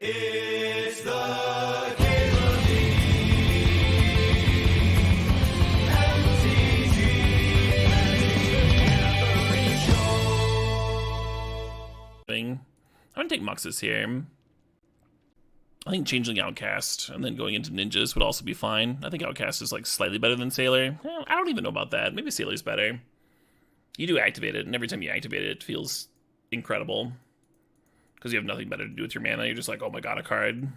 It's the Cable I'm gonna take Muxus here. I think Changeling Outcast and then going into Ninjas would also be fine. I think Outcast is like slightly better than Sailor. I don't even know about that. Maybe Sailor's better. You do activate it, and every time you activate it, it feels incredible. Because you have nothing better to do with your mana. You're just like, oh my god, a card.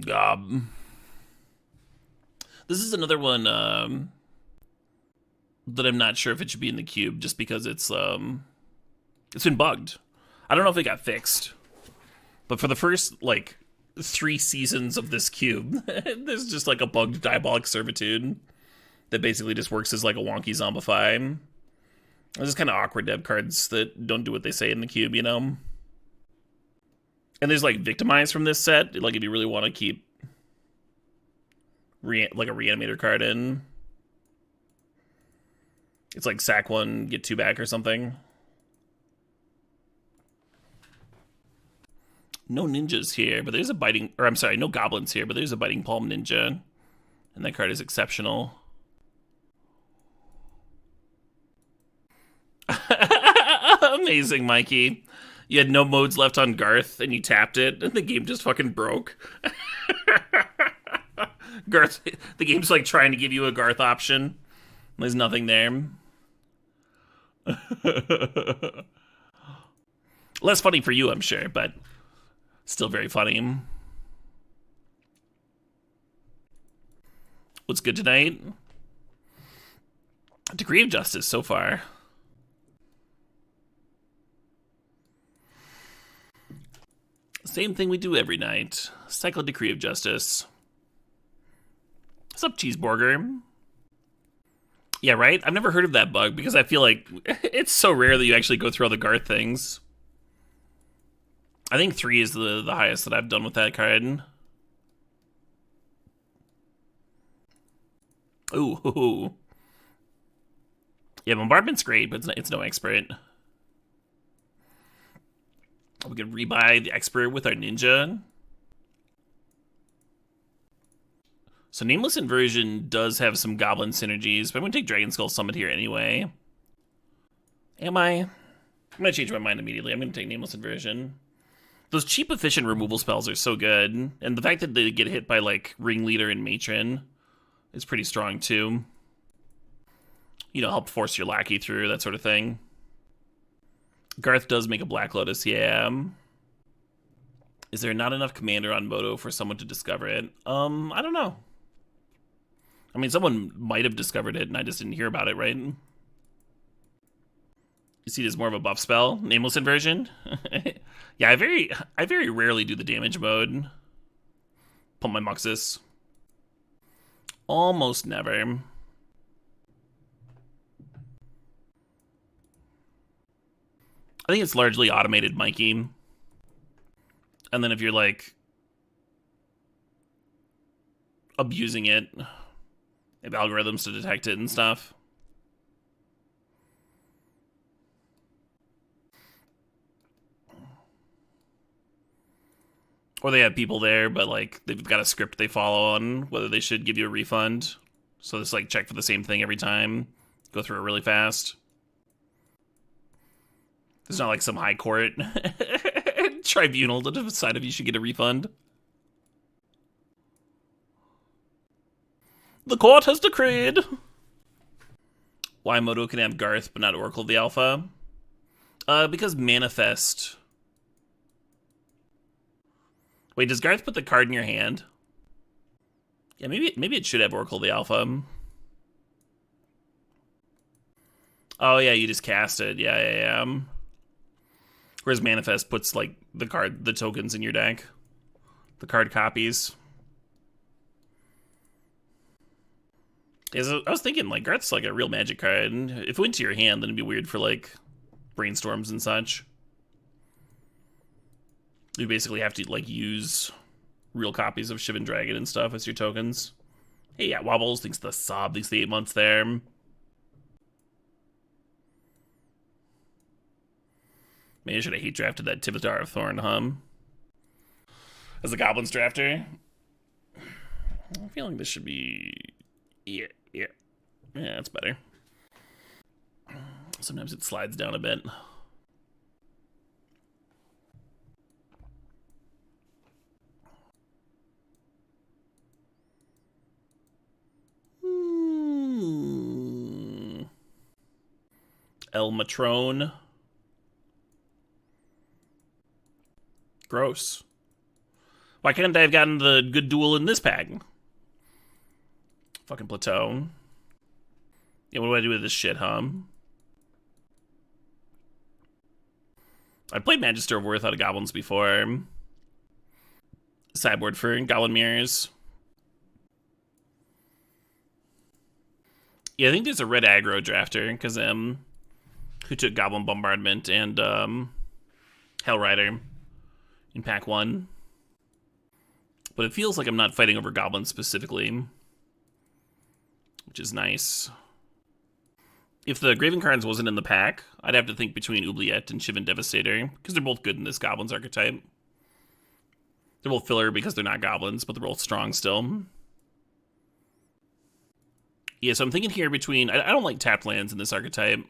Gob. This is another one that I'm not sure if it should be in the cube, just because it's been bugged. I don't know if it got fixed, but for the first like 3 seasons of this cube, there's just like a bugged Diabolic Servitude that basically just works as like a wonky Zombify. There's just kind of awkward dev cards that don't do what they say in the cube, you know? And there's like Victimize from this set, like if you really want to keep like a Reanimator card in. It's like sack 1, get 2 back or something. No ninjas here, but there's a biting, or I'm sorry, no goblins here, but there's a biting palm ninja. And that card is exceptional. Amazing, Mikey. You had no modes left on Garth, and you tapped it, and the game just fucking broke. Garth, the game's like trying to give you a Garth option. There's nothing there. Less funny for you, I'm sure, but still very funny. What's good tonight? Degree of Justice so far. Same thing we do every night. Cycle Decree of Justice. What's up, Cheeseburger? Yeah, right? I've never heard of that bug because I feel like it's so rare that you actually go through all the Garth things. I think 3 is the highest that I've done with that card. Ooh. Yeah, Bombardment's great, but it's no expert. We can rebuy the expert with our ninja. So Nameless Inversion does have some goblin synergies, but I'm going to take Dragon Skull Summit here anyway. Am I? I'm going to change my mind immediately. I'm going to take Nameless Inversion. Those cheap, efficient removal spells are so good. And the fact that they get hit by, like, Ringleader and Matron is pretty strong, too. You know, help force your lackey through, that sort of thing. Garth does make a Black Lotus, yeah. Is there not enough commander on Moto for someone to discover it? I don't know. I mean, someone might have discovered it, and I just didn't hear about it, right? You see it as more of a buff spell? Nameless Inversion? Yeah, I very rarely do the damage mode. Pump my Muxus. Almost never. I think it's largely automated, Mikey. And then if you're, like, abusing it, they have algorithms to detect it and stuff. Or they have people there, but, like, they've got a script they follow on whether they should give you a refund. So it's, like, check for the same thing every time. Go through it really fast. There's not like some high court tribunal to decide if you should get a refund. The court has decreed. Why Moto can have Garth but not Oracle of the Alpha? Because Manifest. Wait, does Garth put the card in your hand? Yeah, maybe it should have Oracle of the Alpha. Oh yeah, you just cast it. Yeah. Whereas Manifest puts, like, the tokens in your deck. The card copies. Yeah, so I was thinking, like, Garth's, like, a real magic card. And if it went to your hand, then it'd be weird for, like, brainstorms and such. You basically have to, like, use real copies of Shivan Dragon and stuff as your tokens. Hey, yeah, Wobbles thinks the 8 months there. Maybe I should have hate drafted that Tivitar of Thorn, as a Goblins drafter. I'm feeling this should be... Yeah, that's better. Sometimes it slides down a bit. El Matrone. Gross. Why couldn't I have gotten the good duel in this pack? Fucking Plateau. Yeah, what do I do with this shit, I played Magister of Worth out of Goblins before. Sideboard for Goblin Mirrors. Yeah, I think there's a red aggro drafter, because who took Goblin Bombardment and Hellrider in pack 1. But it feels like I'm not fighting over goblins specifically, which is nice. If the Graven cards wasn't in the pack, I'd have to think between Oubliette and Shivan Devastator, because they're both good in this goblins archetype. They're both filler because they're not goblins, but they're both strong still. Yeah, so I'm thinking here between... I don't like tapped lands in this archetype.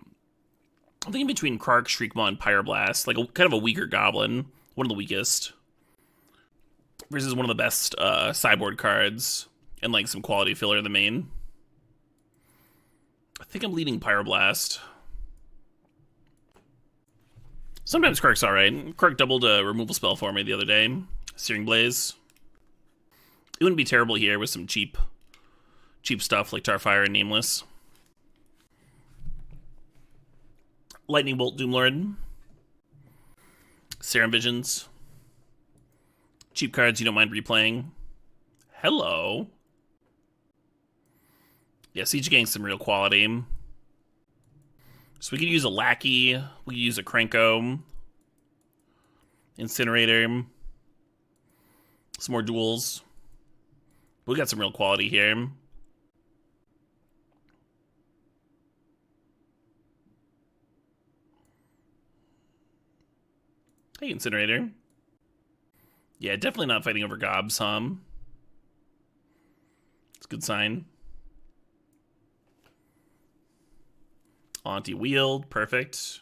I'm thinking between Krark, Shriekmaw, and Pyroblast, like kind of a weaker goblin, one of the weakest, versus one of the best sideboard cards, and like some quality filler in the main. I think I'm leading Pyroblast. Sometimes Krark's alright. Krark doubled a removal spell for me the other day. Searing Blaze. It wouldn't be terrible here with some cheap stuff like Tarfire and Nameless. Lightning Bolt, Doomlord. Serum Visions. Cheap cards you don't mind replaying. Hello. Yeah, Siege Gang's some real quality. So we could use a Lackey. We could use a Krenko. Incinerator. Some more duels. We got some real quality here. Hey, Incinerator. Yeah, definitely not fighting over gobs, It's a good sign. Auntie Wield, perfect.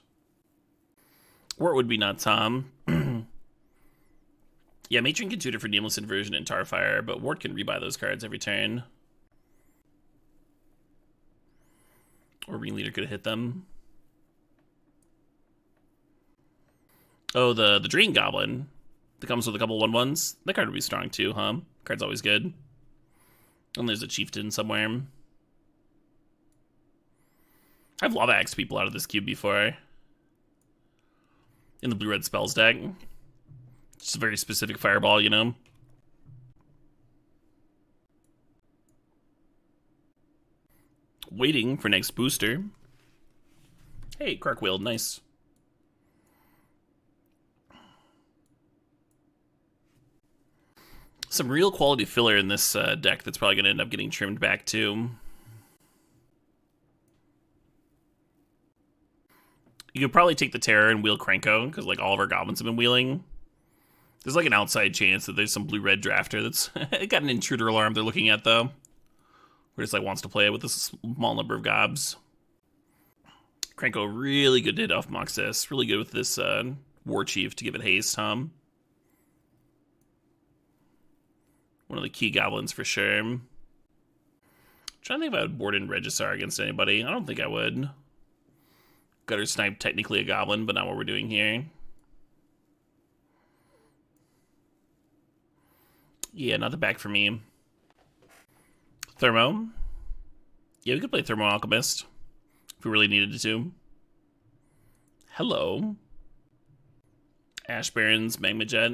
Or it would be nuts, Yeah, Matron can tutor for Nameless Inversion and Tarfire, but Ward can rebuy those cards every turn. Or Ringleader could have hit them. Oh, the Drain Goblin that comes with a couple 1/1s. That card would be strong too, Card's always good. And there's a Chieftain somewhere. I've Lava Axed people out of this cube before. In the blue-red spells deck. Just a very specific fireball, you know? Waiting for next booster. Hey, Krark Wield, nice. Some real quality filler in this deck that's probably going to end up getting trimmed back too. You could probably take the Terror and wheel Krenko, because like all of our goblins have been wheeling. There's like an outside chance that there's some blue-red drafter that's got an intruder alarm they're looking at though. Or just like wants to play with a small number of gobs. Krenko really good to hit off Moxus. Really good with this War Chief to give it haste, One of the key goblins for sure. I'm trying to think if I would board in Regisar against anybody. I don't think I would. Gutter Snipe, technically a goblin, but not what we're doing here. Yeah, not the back for me. Thermo. Yeah, we could play Thermo Alchemist if we really needed to. Hello. Ash Barons, Magma Jet.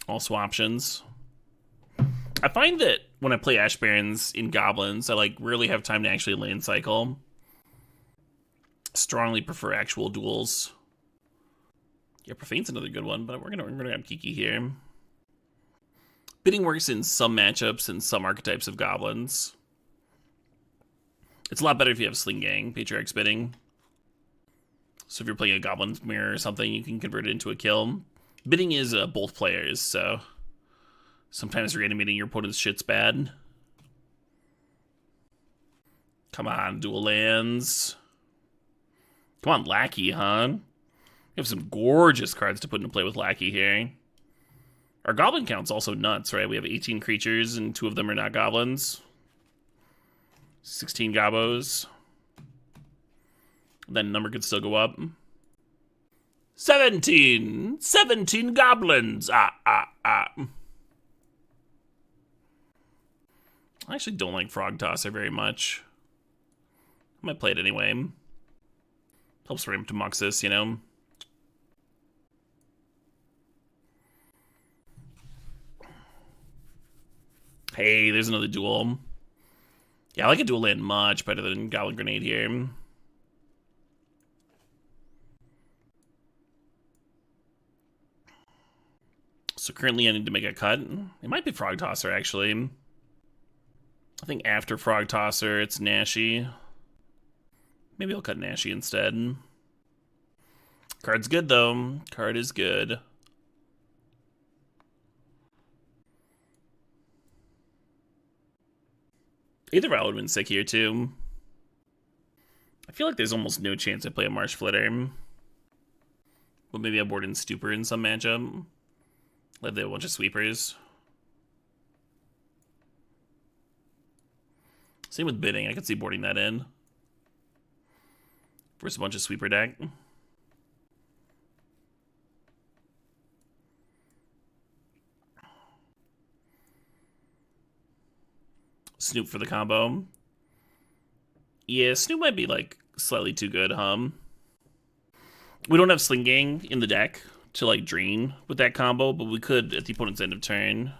Also options. I find that when I play Ash Barons in Goblins, I like rarely have time to actually lane cycle. Strongly prefer actual duels. Yeah, Profane's another good one, but we're gonna grab Kiki here. Bidding works in some matchups and some archetypes of Goblins. It's a lot better if you have Sling Gang, Patriarch's Bidding. So if you're playing a Goblin's Mirror or something, you can convert it into a kill. Bidding is both players, so sometimes reanimating your opponent's shit's bad. Come on, dual lands. Come on, Lackey, huh? You have some gorgeous cards to put into play with Lackey here. Our goblin count's also nuts, right? We have 18 creatures and 2 of them are not goblins. 16 gobos. That number could still go up. 17! 17 goblins! I actually don't like Frog Tosser very much. I might play it anyway. Helps ramp to Muxus, you know? Hey, there's another duel. Yeah, I like a dual land much better than Goblin Grenade here. So currently I need to make a cut. It might be Frog Tosser, actually. I think after Frog Tosser, it's Nashi. Maybe I'll cut Nashi instead. Card's good, though. Card is good. Either route would have been sick here, too. I feel like there's almost no chance I play a Marsh Flitter. But maybe I board in Stupor in some matchup. Let a bunch of sweepers. Same with bidding. I could see boarding that in. Versus a bunch of sweeper deck. Snoop for the combo. Yeah, Snoop might be like slightly too good, We don't have Sling Gang in the deck to like drain with that combo, but we could at the opponent's end of turn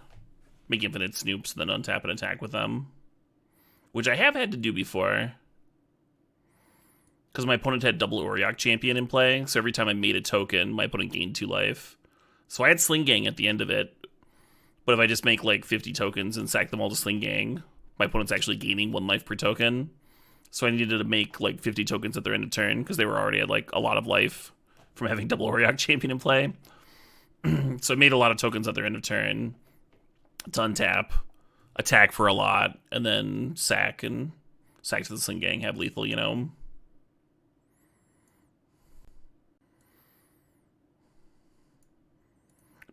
make infinite Snoops and then untap and attack with them. Which I have had to do before. Because my opponent had double Auriok Champion in play, so every time I made a token, my opponent gained 2 life. So I had Sling Gang at the end of it, but if I just make like 50 tokens and sack them all to Sling Gang, my opponent's actually gaining 1 life per token. So I needed to make like 50 tokens at their end of turn, because they were already at like a lot of life from having double Auriok Champion in play. So I made a lot of tokens at their end of turn to untap, attack for a lot, and then sack to the Sling Gang, have lethal, you know?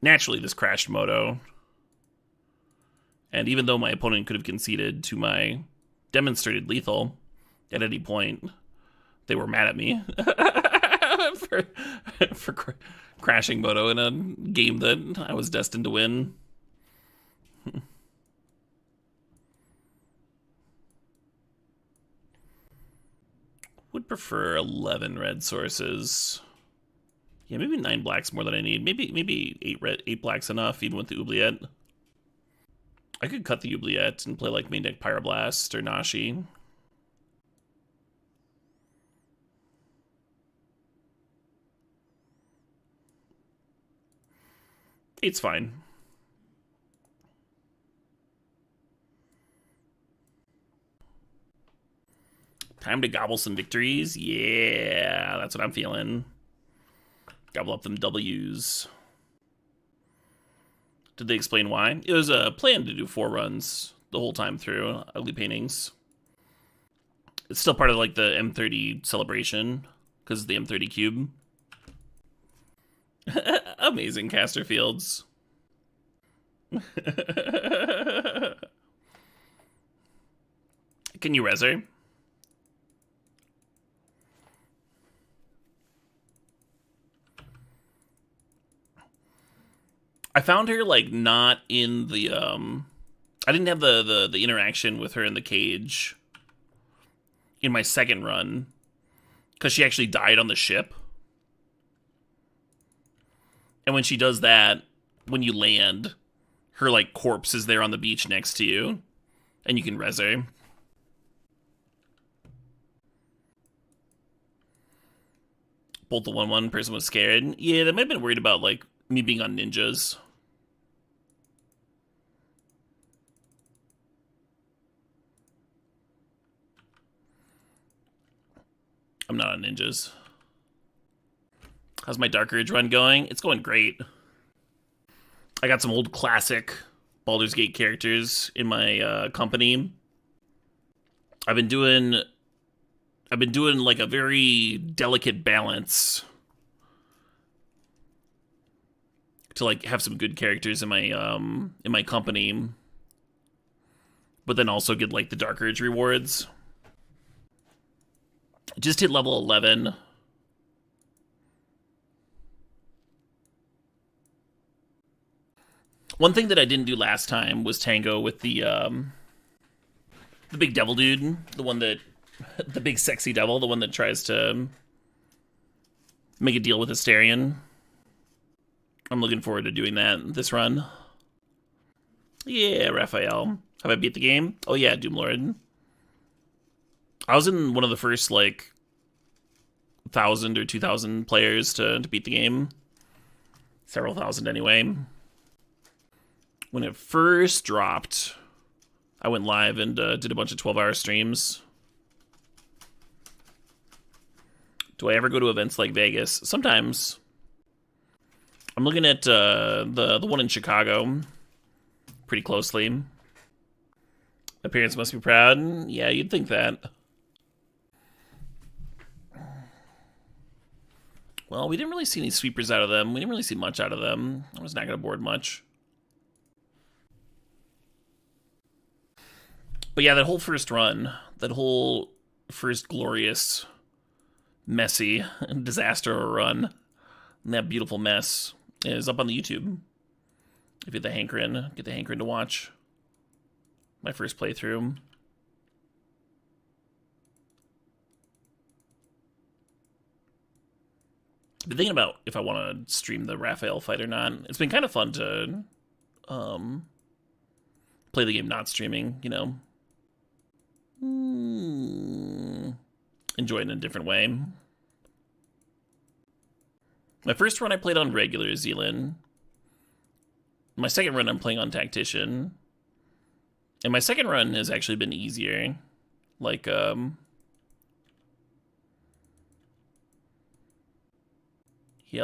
Naturally, this crashed Moto. And even though my opponent could have conceded to my demonstrated lethal at any point, they were mad at me for crashing Moto in a game that I was destined to win. Would prefer 11 red sources. Yeah, maybe 9 blacks more than I need. Maybe 8 blacks enough, even with the Oubliette. I could cut the Oubliette and play like main deck Pyroblast or Nashi. Eight's fine. Time to gobble some victories. Yeah, that's what I'm feeling. Gobble up them W's. Did they explain why? It was a plan to do 4 runs the whole time through Ugly Paintings. It's still part of like the M30 celebration because of the M30 cube. Amazing caster fields. Can you res her? I found her like not in the I didn't have the interaction with her in the cage in my second run because she actually died on the ship. And when she does that, when you land, her like corpse is there on the beach next to you and you can res her. Bolt the 1/1 person was scared. Yeah, they might have been worried about like me being on ninjas. I'm not on ninjas. How's my Dark Urge run going? It's going great. I got some old classic Baldur's Gate characters in my company. I've been doing like a very delicate balance to like have some good characters in my company, but then also get like the Dark Urge rewards. Just hit level 11. One thing that I didn't do last time was tango with the big devil dude, the big sexy devil, the one that tries to make a deal with Astarion. I'm looking forward to doing that this run. Yeah, Raphael. Have I beat the game? Oh yeah, Doomlord. I was in one of the first, like, 1,000 or 2,000 players to beat the game. Several thousand, anyway. When it first dropped, I went live and did a bunch of 12-hour streams. Do I ever go to events like Vegas? Sometimes. I'm looking at the one in Chicago pretty closely. My parents must be proud. Yeah, you'd think that. Well, we didn't really see any sweepers out of them. We didn't really see much out of them. I was not going to board much. But yeah, that whole first run, that whole first glorious, messy, disaster run, and that beautiful mess is up on the YouTube. If you get the hankering to watch my first playthrough. I've been thinking about if I want to stream the Raphael fight or not. It's been kind of fun to play the game not streaming, you know. Enjoy it in a different way. My first run I played on regular Zealand. My second run I'm playing on Tactician. And my second run has actually been easier. Like, yeah,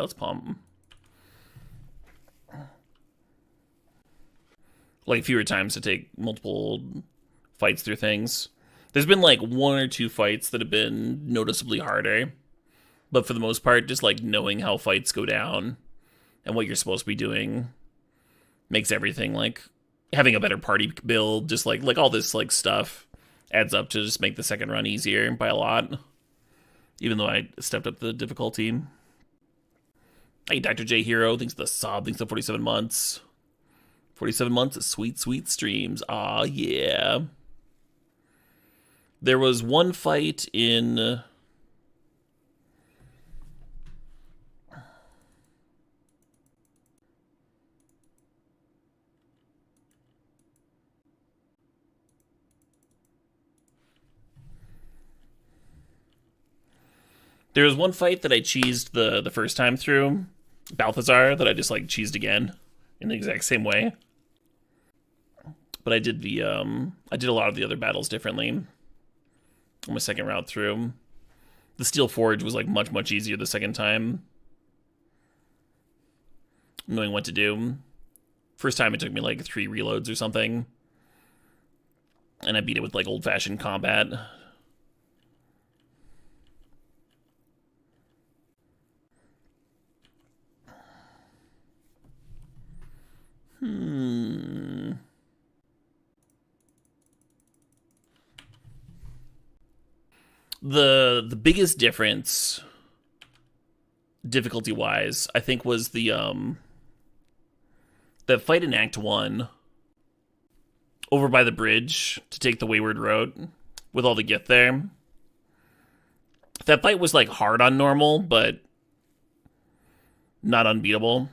let's pump. Like, fewer times to take multiple fights through things. There's been, like, 1 or 2 fights that have been noticeably harder. But for the most part, just, like, knowing how fights go down and what you're supposed to be doing makes everything, like, having a better party build, just, like all this, like, stuff adds up to just make the second run easier by a lot. Even though I stepped up the difficulty. Hey, Dr. J Hero, thanks to the sub, thanks to 47 months. 47 months of sweet, sweet streams. Aw, yeah. There was one fight in... There was one fight that I cheesed the first time through, Balthazar, that I just, like, cheesed again in the exact same way. But I did I did a lot of the other battles differently on my second route through. The Steel Forge was, like, much, much easier the second time. Knowing what to do. First time it took me, like, 3 reloads or something. And I beat it with, like, old-fashioned combat. The biggest difference, difficulty-wise, I think was the fight in Act 1 over by the bridge to take the Wayward Road with all the gift there. That fight was, like, hard on normal, but not unbeatable.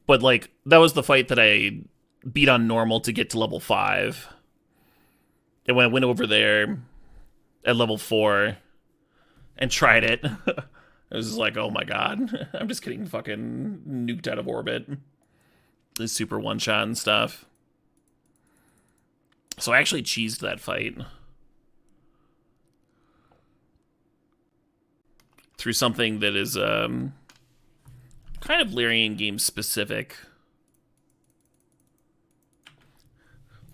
But, like, that was the fight that I beat on normal to get to level 5. And when I went over there at level 4 and tried it, it was just like, oh my god, I'm just getting fucking nuked out of orbit. This super one-shot and stuff. So I actually cheesed that fight. through something that is kind of Larian game specific,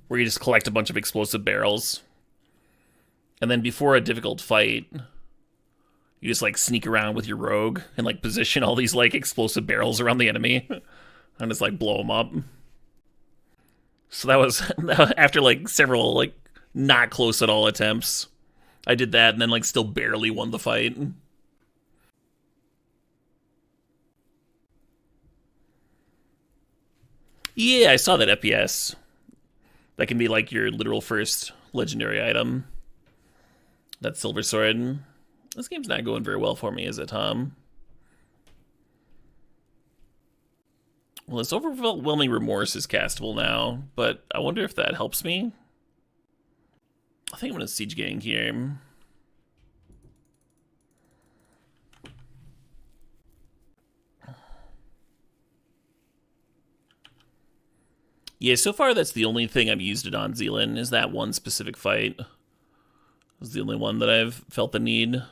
where you just collect a bunch of explosive barrels, and then before a difficult fight, you just like sneak around with your rogue and like position all these like explosive barrels around the enemy and just like blow them up. So that was after like several like not close at all attempts. I did that and then like still barely won the fight. Yeah, I saw that FPS. That can be like your literal first legendary item. That silver sword. This game's not going very well for me, is it, Tom? Well, this overwhelming remorse is castable now, but I wonder if that helps me. I think I'm gonna siege gang here. Yeah, so far that's the only thing I've used it on, Zealand, is that one specific fight. It's the only one that I've felt the need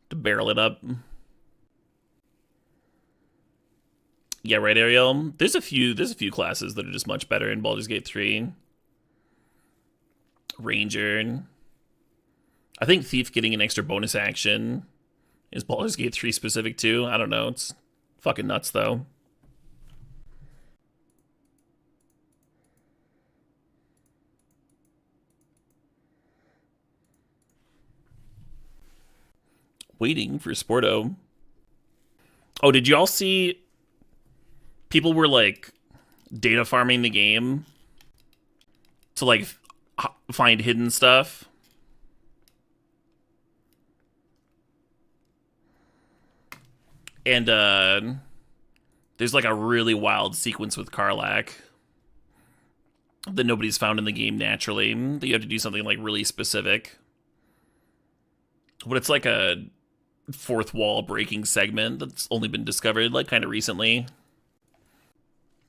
to barrel it up. Yeah, right, Ariel. There's a few classes that are just much better in Baldur's Gate 3. Ranger. I think Thief getting an extra bonus action is Baldur's Gate 3 specific too. I don't know. It's fucking nuts though. Waiting for Sporto. Oh, did you all see people were like data farming the game to like find hidden stuff? And there's like a really wild sequence with Karlach that nobody's found in the game naturally, that you have to do something like really specific. But it's like a fourth wall breaking segment that's only been discovered like kind of recently.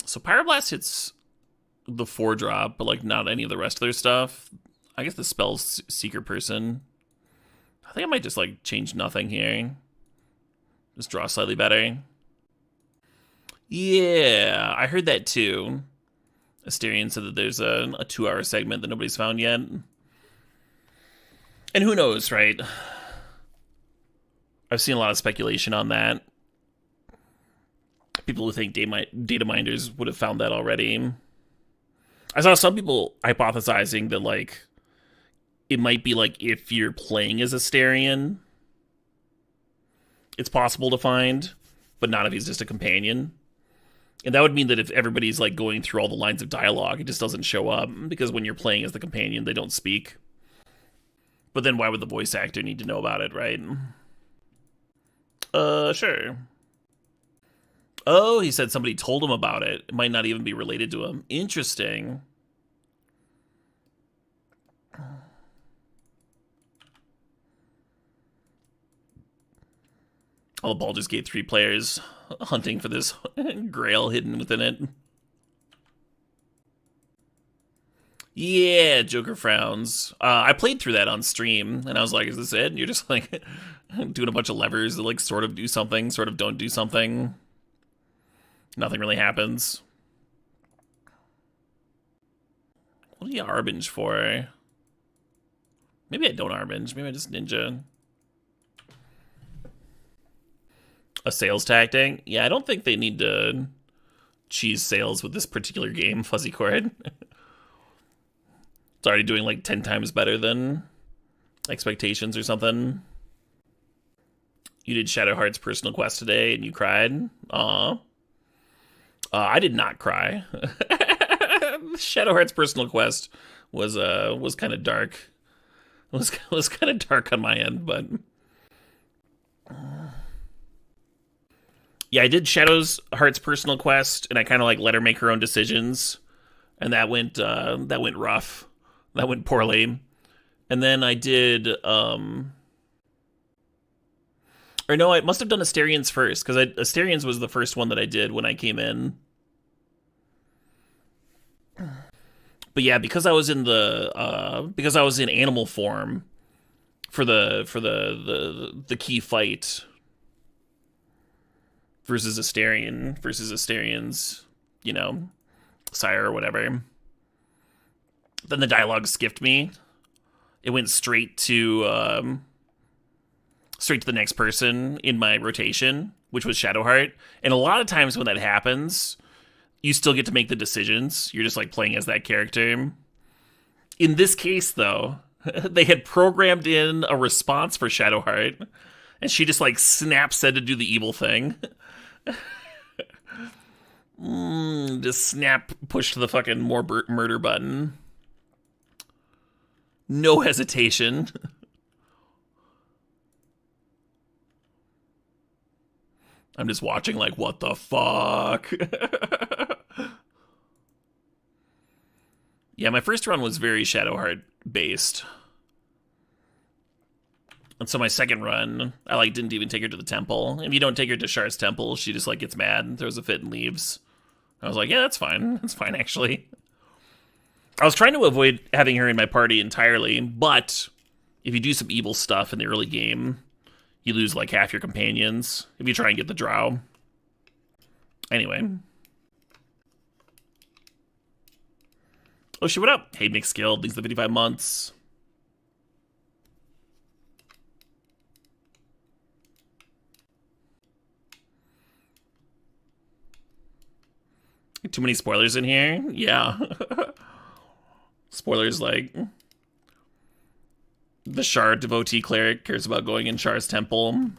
So Pyroblast hits the 4-drop, but like not any of the rest of their stuff. I guess the spell's Seeker Person. I think I might just like change nothing here. Just draw slightly better. Yeah, I heard that too. Asterion said that there's a 2-hour segment that nobody's found yet. And who knows, right? I've seen a lot of speculation on that. People who think data miners would have found that already. I saw some people hypothesizing that, like, it might be like if you're playing as Asterion, it's possible to find, but not if he's just a companion. And that would mean that if everybody's, like, going through all the lines of dialogue, it just doesn't show up, because when you're playing as the companion, they don't speak. But then why would the voice actor need to know about it, right? Sure. Oh, he said somebody told him about it. It might not even be related to him. Interesting. All the Baldur's Gate 3 players hunting for this grail hidden within it. Yeah, Joker frowns. I played through that on stream, and I was like, is this it? And you're just like doing a bunch of levers that like sort of do something, sort of don't do something. Nothing really happens. What do you Arbinge for? Maybe I don't Arbinge. Maybe I just ninja. A sales tactic? Yeah, I don't think they need to cheese sales with this particular game, Fuzzy Cord. It's already doing like 10 times better than expectations or something. You did Shadow Heart's personal quest today and you cried? Aw. I did not cry. Shadow Heart's personal quest was kind of dark. Was kind of dark on my end, but yeah, I did Shadow's Heart's personal quest, and I kind of like let her make her own decisions, and that went rough. That went poorly. And then I did or no, I must have done Asterions first, because Asterions was the first one that I did when I came in. But yeah, because I was in animal form, for the key fight versus Astarion's, you know, sire or whatever. Then the dialogue skipped me. It went straight to the next person in my rotation, which was Shadowheart. And a lot of times when that happens, you still get to make the decisions. You're just like playing as that character. In this case, though, they had programmed in a response for Shadowheart, and she just like snap said to do the evil thing. Just snap pushed the fucking more murder button. No hesitation. I'm just watching like, what the fuck? Yeah, my first run was very Shadowheart based. And so my second run, I like didn't even take her to the temple. If you don't take her to Shar's temple, she just like gets mad and throws a fit and leaves. I was like, yeah, that's fine. That's fine, actually. I was trying to avoid having her in my party entirely, but if you do some evil stuff in the early game, you lose like half your companions if you try and get the drow. Anyway. Oh shit, what up? Hey, Mixed Guild, thanks for the 55 months. Too many spoilers in here? Yeah. Spoilers like the Shar devotee cleric cares about going in Shar's temple.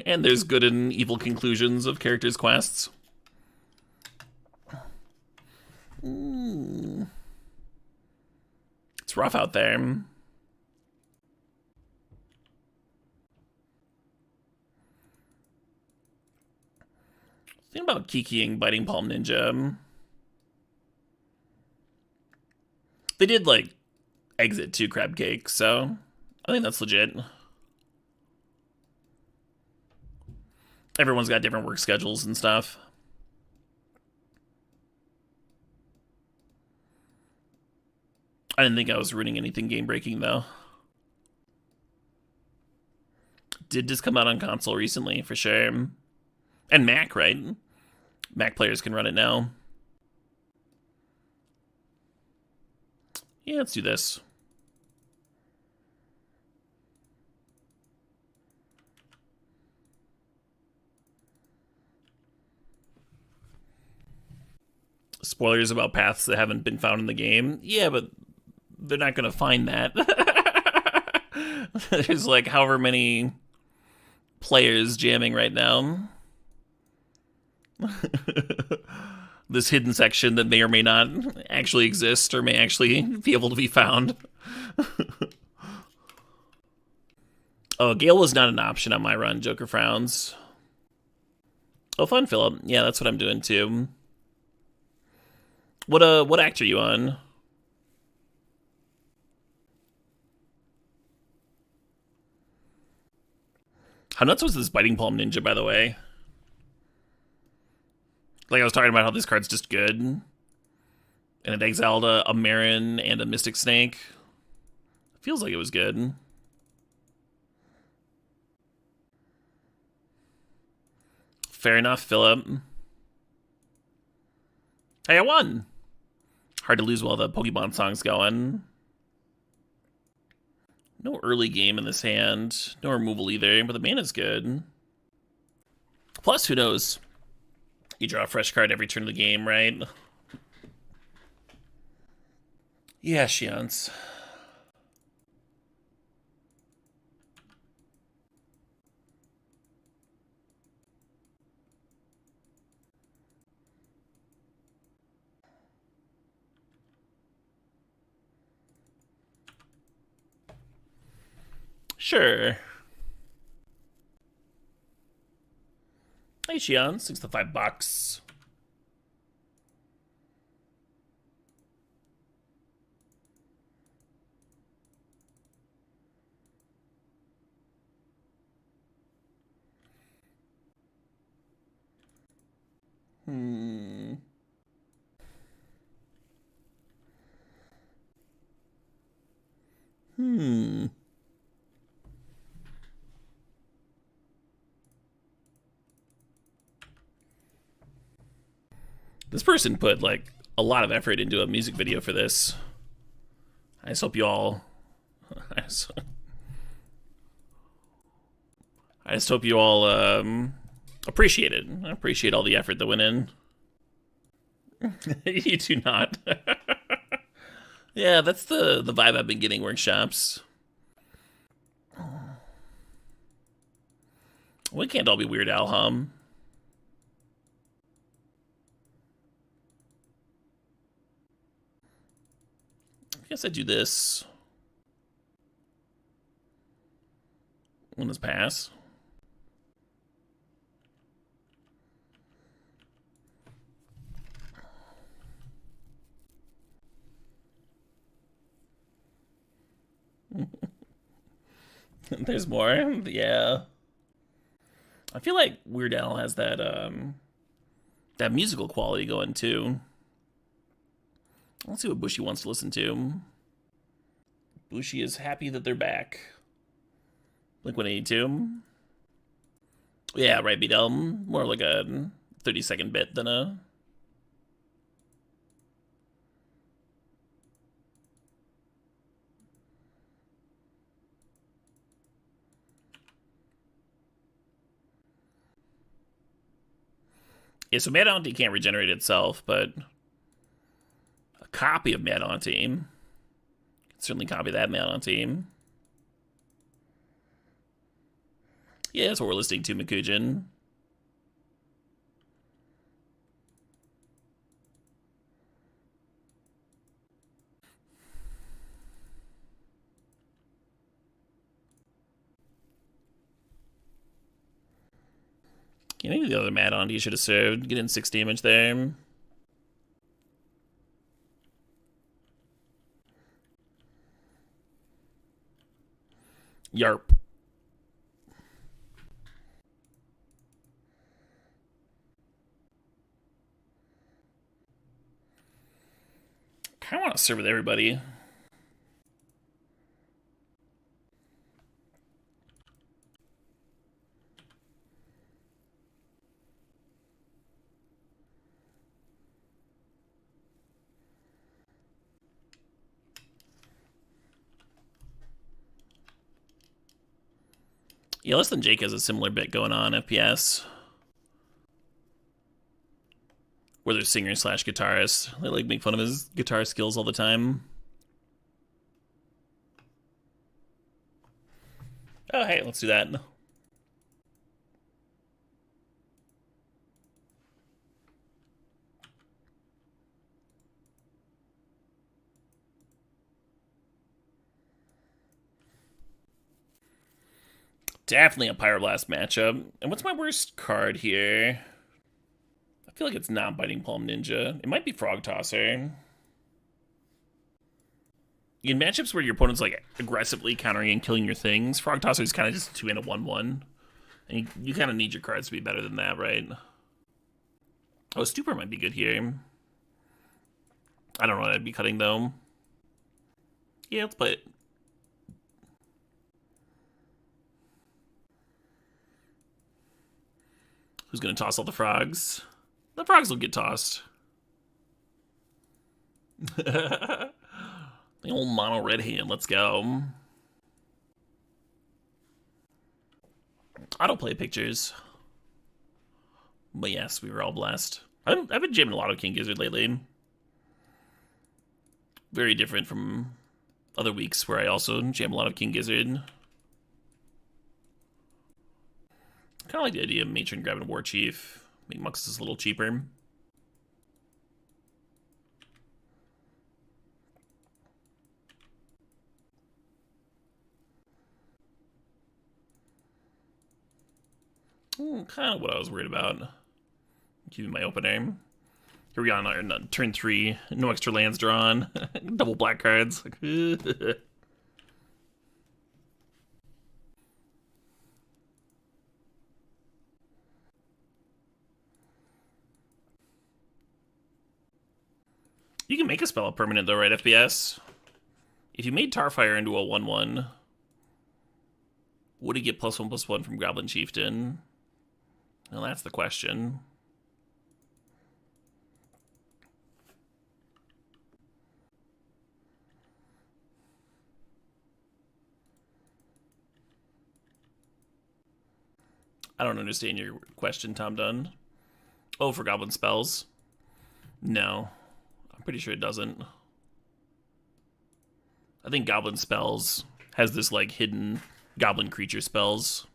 And there's good and evil conclusions of characters' quests. It's rough out there. Think about kikiing Biting Palm Ninja. They did, like, exit 2 crab cake, so I think that's legit. Everyone's got different work schedules and stuff. I didn't think I was ruining anything game-breaking, though. Did just come out on console recently, for sure. And Mac, right? Mac players can run it now. Yeah, let's do this. Spoilers about paths that haven't been found in the game. Yeah, but they're not going to find that. There's like however many players jamming right now. This hidden section that may or may not actually exist or may actually be able to be found. Oh, Gale was not an option on my run, Joker frowns. Oh, fun, Philip. Yeah, that's what I'm doing too. What act are you on? How nuts was this Biting Palm Ninja, by the way? Like, I was talking about how this card's just good. And it exiled a Marin and a Mystic Snake. Feels like it was good. Fair enough, Philip. Hey, I won! Hard to lose while the Pokemon song's going. No early game in this hand. No removal either, but the mana's good. Plus, who knows? You draw a fresh card every turn of the game, right? Yeah, Shiance. Sure. Hey, Shion, 6 to $5. This person put, like, a lot of effort into a music video for this. I just hope you all... I just hope you all appreciate it. I appreciate all the effort that went in. You do not. Yeah, that's the vibe I've been getting workshops. We can't all be Weird Al hum. I guess I do this. When this pass. There's more? Yeah. I feel like Weird Al has that that musical quality going too. Let's see what Bushy wants to listen to. Bushy is happy that they're back. Blink-182. Yeah, right, B-Delm. More like a 30-second bit than a... Yeah, so Mad Auntie can't regenerate itself, but a copy of Mad Auntie can certainly copy that Mad Auntie. Yeah, that's what we're listening to, Makujin. Yeah, maybe the other Mad Auntie should have served. Get in 6 damage there. Yarp. I kind of want to serve with everybody. Yeah, Less Than Jake has a similar bit going on, FPS. Where they're singer/guitarist. They like make fun of his guitar skills all the time. Oh, hey, let's do that. Definitely a Pyroblast matchup. And what's my worst card here? I feel like it's not Biting Palm Ninja. It might be Frog Tosser. In matchups where your opponent's like aggressively countering and killing your things, Frog Tosser is kind of just 2 and a 1/1. And you kind of need your cards to be better than that, right? Oh, Stupor might be good here. I don't know what I'd be cutting though. Yeah, let's play it. Who's gonna toss all the frogs? The frogs will get tossed. The old mono red hand, let's go. Autoplay pictures. But yes, we were all blessed. I've been jamming a lot of King Gizzard lately. Very different from other weeks where I also jam a lot of King Gizzard. Kind of like the idea of Matron grabbing a War Chief. Make Muxus a little cheaper. Kind of what I was worried about. Give me my opener. Here we are on turn 3. No extra lands drawn. Double black cards. You can make a spell a permanent though, right, FPS? If you made Tarfire into a 1/1, would it get +1/+1 from Goblin Chieftain? Well, that's the question. I don't understand your question, Tom Dunn. Oh, for Goblin spells? No. I'm pretty sure it doesn't. I think Goblin spells has this, like, hidden Goblin creature spells.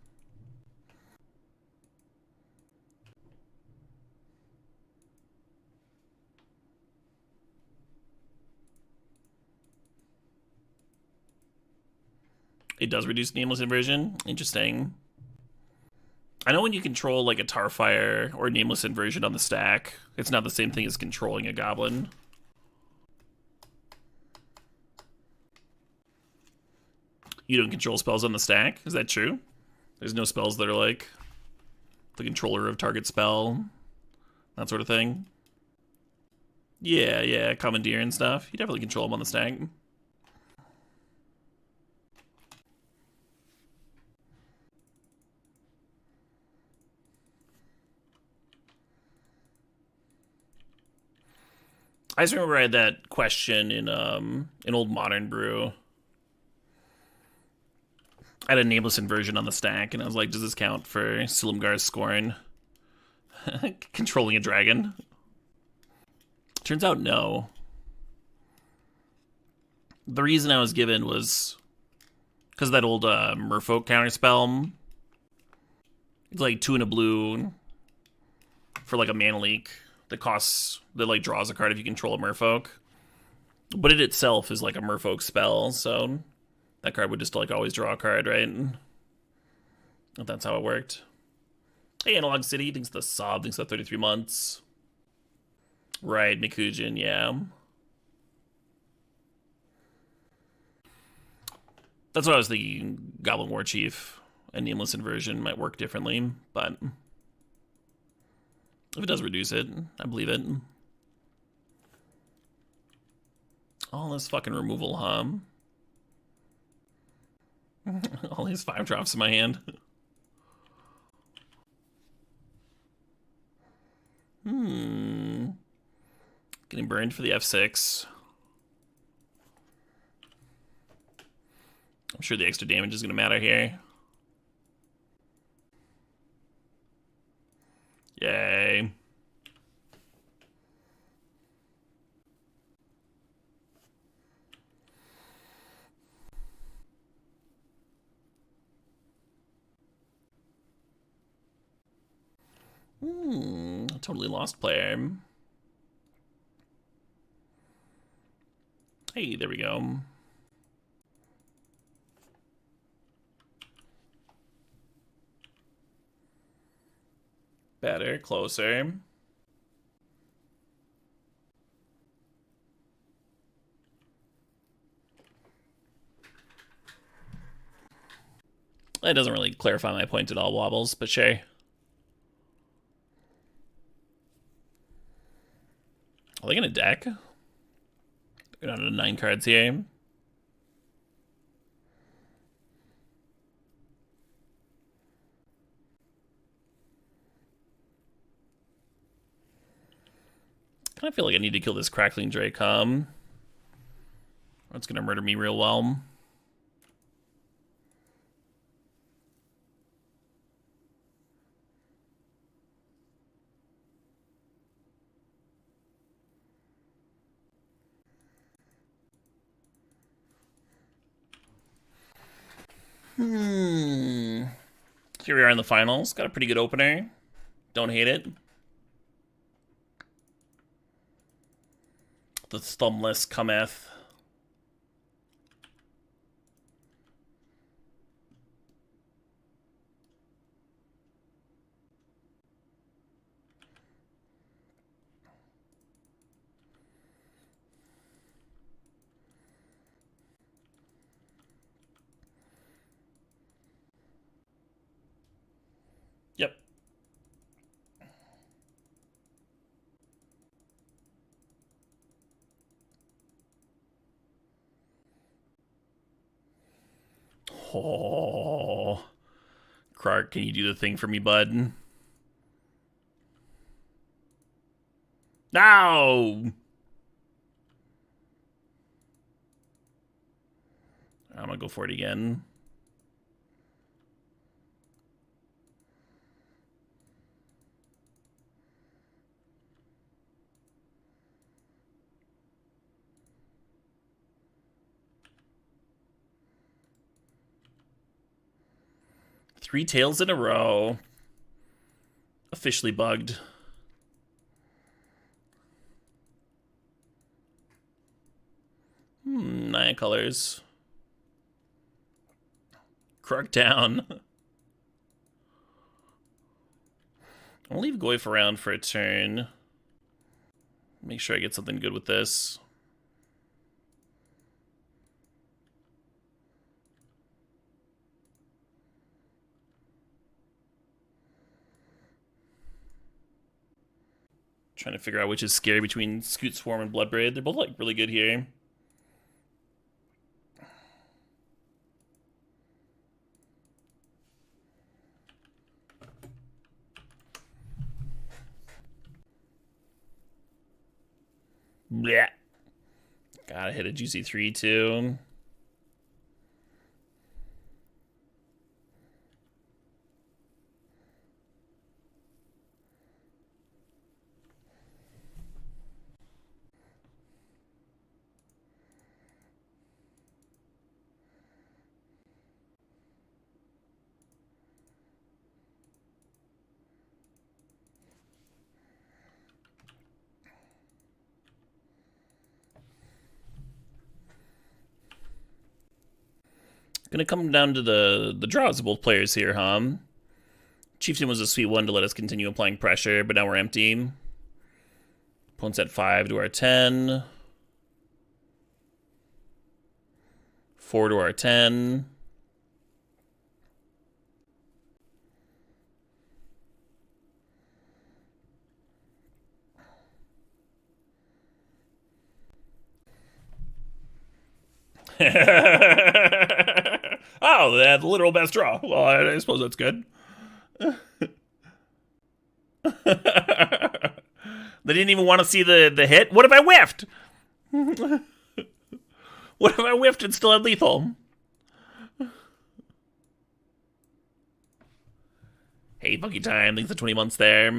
It does reduce Nameless Inversion. Interesting. I know when you control like a Tarfire or Nameless Inversion on the stack, it's not the same thing as controlling a Goblin. You don't control spells on the stack? Is that true? There's no spells that are like the controller of target spell, that sort of thing? Yeah, Commandeer and stuff. You definitely control them on the stack. I just remember I had that question in old Modern Brew. I had a Nameless Inversion on the stack, and I was like, does this count for Silumgar's Scorn? Controlling a dragon? Turns out no. The reason I was given was because of that old Merfolk counterspell. It's like 2 and a blue for like a mana leak that like draws a card if you control a Merfolk. But it itself is like a Merfolk spell, so that card would just like always draw a card, right? If that's how it worked. Hey, Analog City thinks the Sob thinks the 33 months. Right, Mikujin, yeah. That's what I was thinking. Goblin War Chief and Nameless Inversion might work differently, but if it does reduce it, I believe it. All this fucking removal, huh? All these 5-drops in my hand. Getting burned for the F6. I'm sure the extra damage is going to matter here. Yay. Totally lost player. Hey, there we go. Better, closer. That doesn't really clarify my point at all, Wobbles, but sure. Are they gonna deck? They're down to 9 cards here. I kind of feel like I need to kill this Crackling Dracom. Or it's gonna murder me real well. Here we are in the finals. Got a pretty good opener. Don't hate it. The thumbless cometh. Yep. Oh. Clark, can you do the thing for me, bud? No! I'm gonna go for it again. Three tails in a row. Officially bugged. Nine colors. Kruk down. I'll leave Goyf around for a turn. Make sure I get something good with this. Trying to figure out which is scary between Scoot Swarm and Bloodbraid. They're both like really good here. Blech. Gotta hit a juicy 3 too. Gonna come down to the draws of both players here, huh? Chieftain was a sweet one to let us continue applying pressure, but now we're empty. Opponent's at 5 to our 10. 4 to our 10. Oh, they had the literal best draw. Well, I suppose that's good. They didn't even want to see the hit. What if I whiffed? What if I whiffed and still had lethal? Hey, Funky Time. Thanks for 20 months there.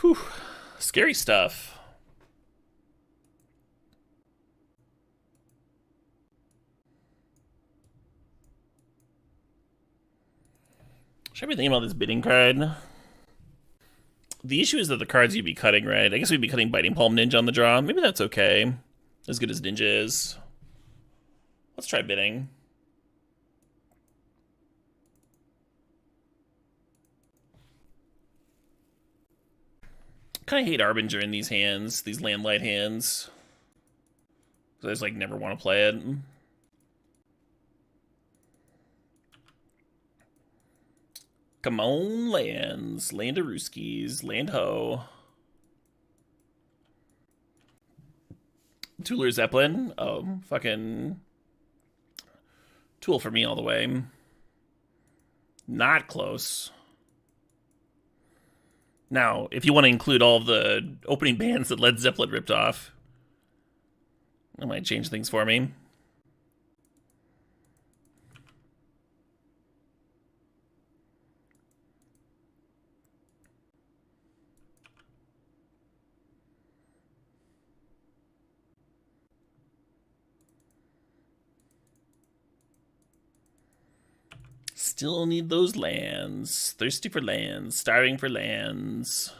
Whew. Scary stuff. Should I be thinking about this bidding card? The issue is that the cards you'd be cutting, right? I guess we'd be cutting Biting Palm Ninja on the draw. Maybe that's okay. As good as Ninja is. Let's try bidding. Kind of hate Arbinger in these hands, these landlight hands. I just like never want to play it. Come on, lands. Land of Rooskies. Land ho. Tooler Zeppelin. Oh, fucking Tool for me all the way. Not close. Now, if you want to include all of the opening bands that Led Zeppelin ripped off, that might change things for me. Still need those lands. Thirsty for lands. Starving for lands.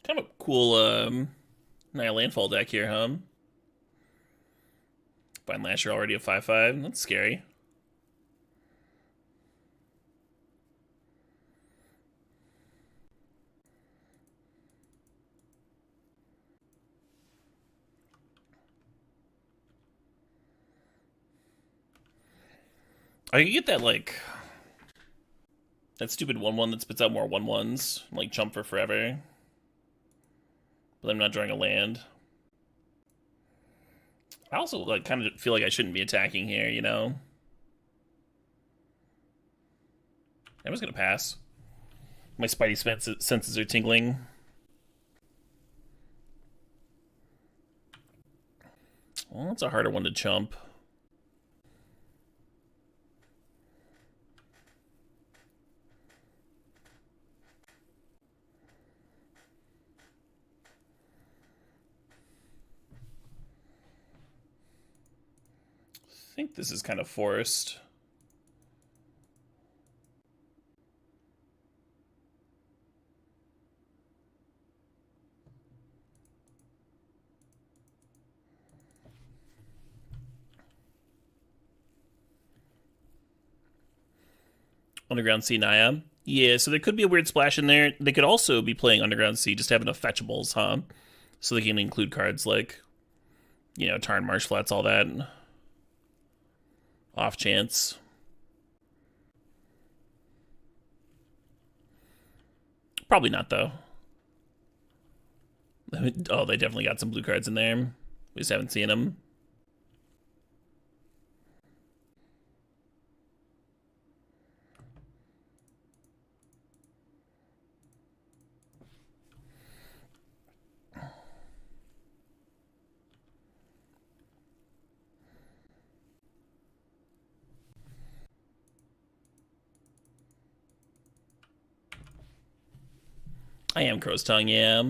Kind of a cool Nile Landfall deck here, huh? Bind Lasher already a 5/5. That's scary. I could get that, like, That stupid 1/1 that spits out more 1/1s, like chump for forever. But I'm not drawing a land. I also like kind of feel like I shouldn't be attacking here, you know? I'm just gonna pass. My spidey senses are tingling. Well, that's a harder one to chump. I think this is kind of forced. Underground Sea Naya. Yeah, so there could be a weird splash in there. They could also be playing Underground Sea, just having enough fetchables, huh? So they can include cards like, you know, Tarn, Marsh Flats, all that. Off chance. Probably not, though. Oh, they definitely got some blue cards in there. We just haven't seen them. I am Crow's Tongue, yeah.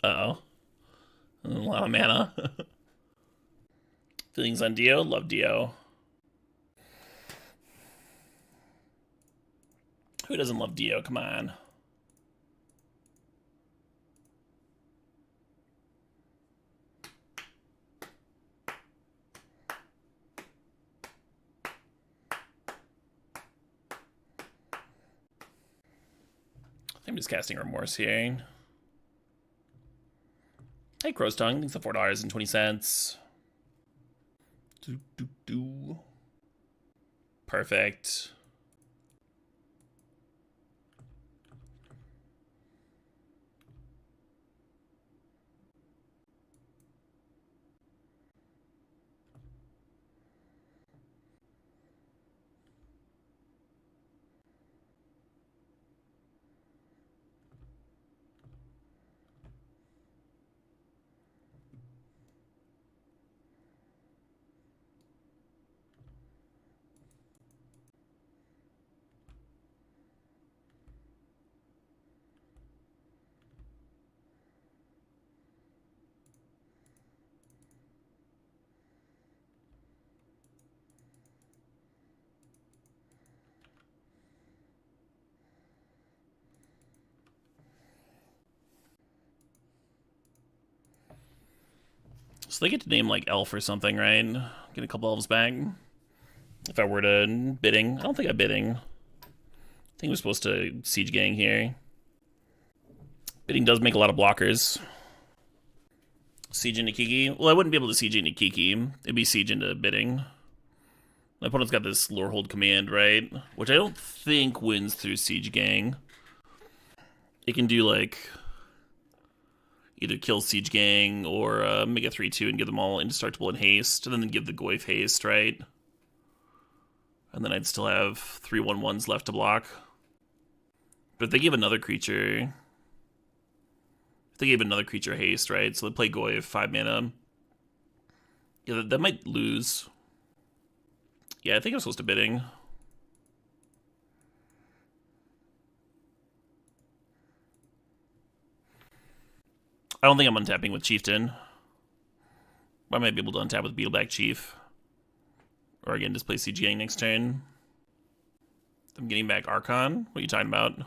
Uh-oh. A lot of mana. Feelings on Dio? Love Dio. Who doesn't love Dio? Come on. I'm just casting Remorse here. Hey, Crow's Tongue. Thanks for $4.20. Perfect. So they get to name like Elf or something, right? Get a couple elves back. If I were to bidding. I don't think I'm bidding. I think we're supposed to Siege Gang here. Bidding does make a lot of blockers. Siege into Kiki. Well, I wouldn't be able to Siege into Kiki. It'd be Siege into bidding. My opponent's got this Lorehold command, right? Which I don't think wins through Siege Gang. It can do like either kill Siege Gang or make a 3/2 and give them all indestructible and haste, and then give the Goyf haste, right? And then I'd still have 3/1/1s left to block. But if they give another creature... If they gave another creature haste, right? So they play Goyf, 5 mana. Yeah, that might lose. Yeah, I think I'm supposed to bidding. I don't think I'm untapping with Chieftain. I might be able to untap with Beetleback Chief. Or again, display CGA next turn. I'm getting back Archon. What are you talking about?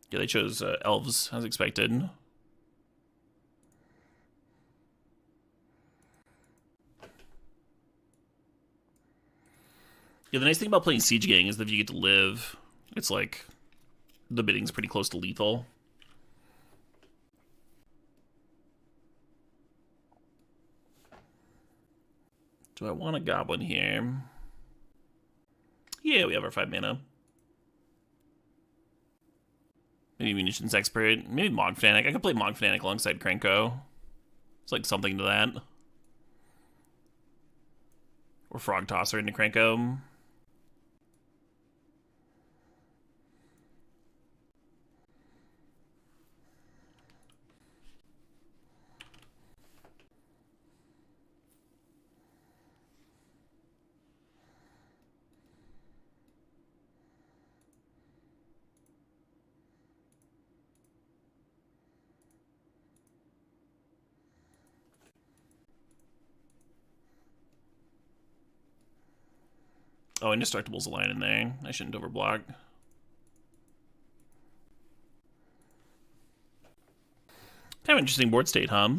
Yeah, they chose Elves, as expected. Yeah, the nice thing about playing Siege Gang is that if you get to live, it's like the bidding's pretty close to lethal. Do I want a Goblin here? Yeah, we have our 5 mana. Maybe Munitions Expert. Maybe Mog Fanatic. I could play Mog Fanatic alongside Krenko. It's like something to that. Or Frog Tosser into Krenko. Oh, Indestructible's a line in there. I shouldn't overblock. Kind of interesting board state, huh?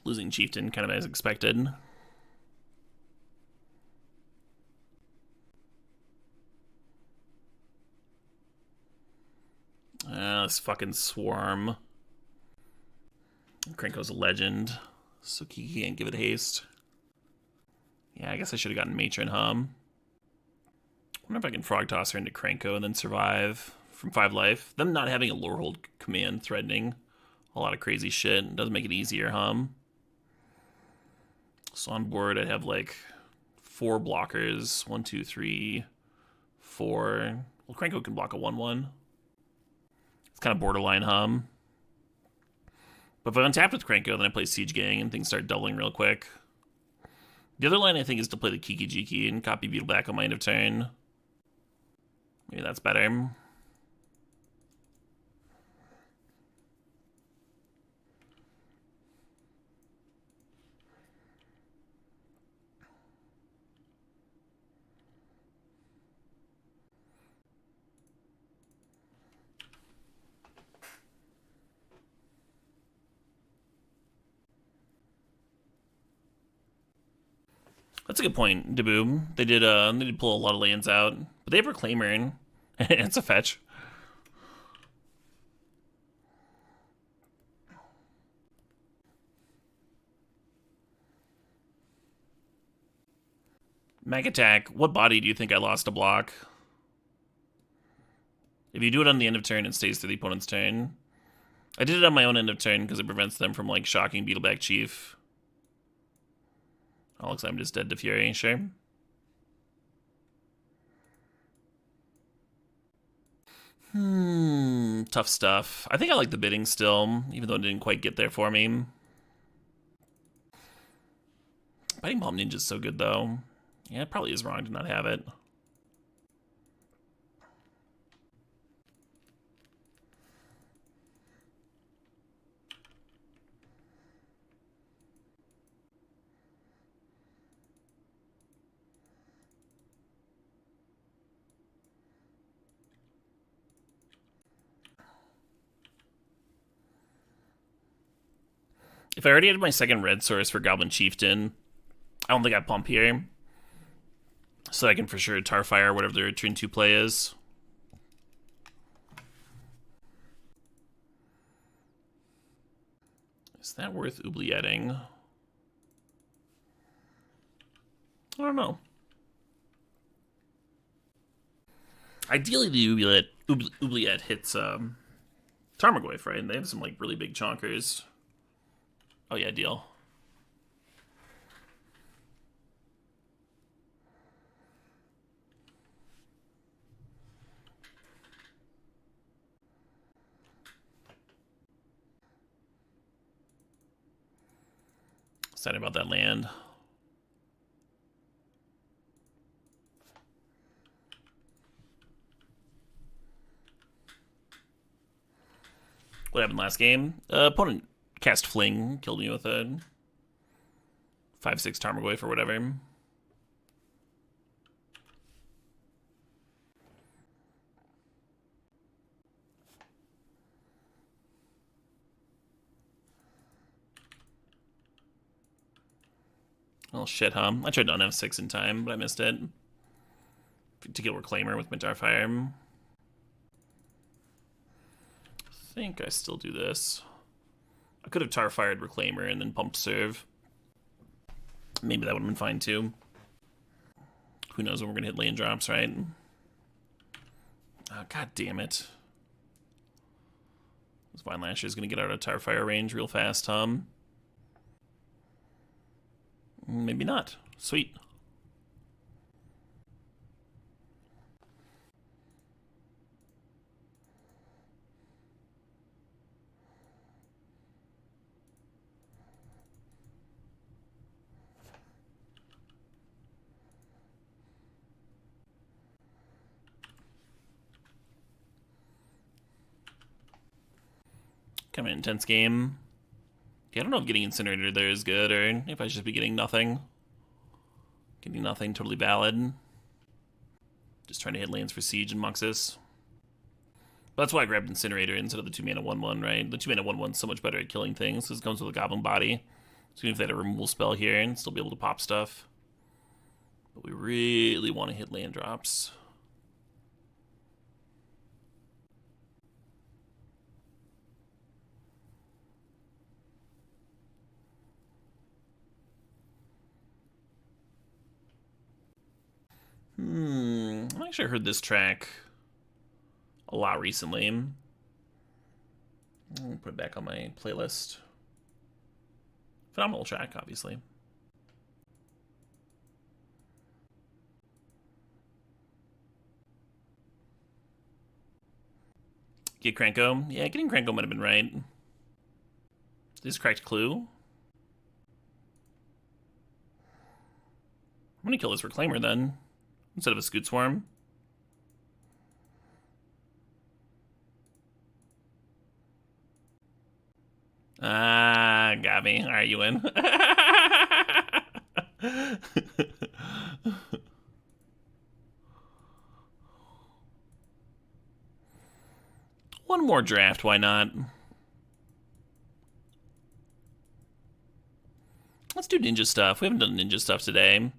Losing Chieftain, kind of as expected. This fucking Swarm. Krenko's a legend, so he can't give it haste. Yeah, I guess I should have gotten Matron Hum. Wonder if I can Frog Tosser into Krenko and then survive from 5 life. Them not having a Lorehold command threatening a lot of crazy shit. It does make it easier, Hum. So on board, I'd have like 4 blockers. 1, 2, 3, 4. Well, Krenko can block a 1/1. It's kind of borderline Hum. But if I untap with Krenko, then I play Siege Gang and things start doubling real quick. The other line, I think, is to play the Kiki Jiki and copy Beetle back on my end of turn. Maybe that's better. That's a good point, Daboom. They did pull a lot of lands out, but they have Reclaimer, and it's a fetch. Mag Attack. What body do you think I lost a block? If you do it on the end of turn, it stays to the opponent's turn. I did it on my own end of turn because it prevents them from like shocking Beetleback Chief. Oh, looks like I'm just dead to Fury, sure. Tough stuff. I think I like the bidding still, even though it didn't quite get there for me. Biting Palm Ninja's so good, though. Yeah, it probably is wrong to not have it. If I already had my second red source for Goblin Chieftain, I don't think I pump here. So I can for sure Tarfire whatever their turn 2 play is. Is that worth oublietting? I don't know. Ideally, the oubliette hits Tarmogoyf, right? And they have some like really big chonkers. Oh yeah, deal. Excited about that land. What happened last game? Opponent cast Fling, killed me with a 5/6 Tarmogoyf or whatever. Oh shit, huh? I tried to F6 in time, but I missed it. to get Reclaimer with my Starfire. I think I still do this. I could have Starfired Reclaimer and then pumped Serve. Maybe that would have been fine too. Who knows when we're gonna hit land drops, right? Oh, God damn it. This Vine Lasher is gonna get out of Starfire range real fast, Maybe not. Sweet. Kind of an intense game. Yeah, I don't know if getting Incinerator there is good or if I should be getting nothing. Getting nothing, totally valid. Just trying to hit lands for Siege and Muxus. But that's why I grabbed Incinerator instead of the 2-mana 1/1, right? The 2-mana 1/1's so much better at killing things because it comes with a Goblin Body. So even if they had a removal spell here and still be able to pop stuff. But we really want to hit land drops. I've actually heard this track a lot recently. I'll put it back on my playlist. Phenomenal track, obviously. Get Krenko? Yeah, getting Krenko might have been right. This cracked Clue. I'm gonna kill this Reclaimer then, instead of a Scoot Swarm. Ah, got me. Alright, you win. One more draft, why not? Let's do ninja stuff. We haven't done ninja stuff today.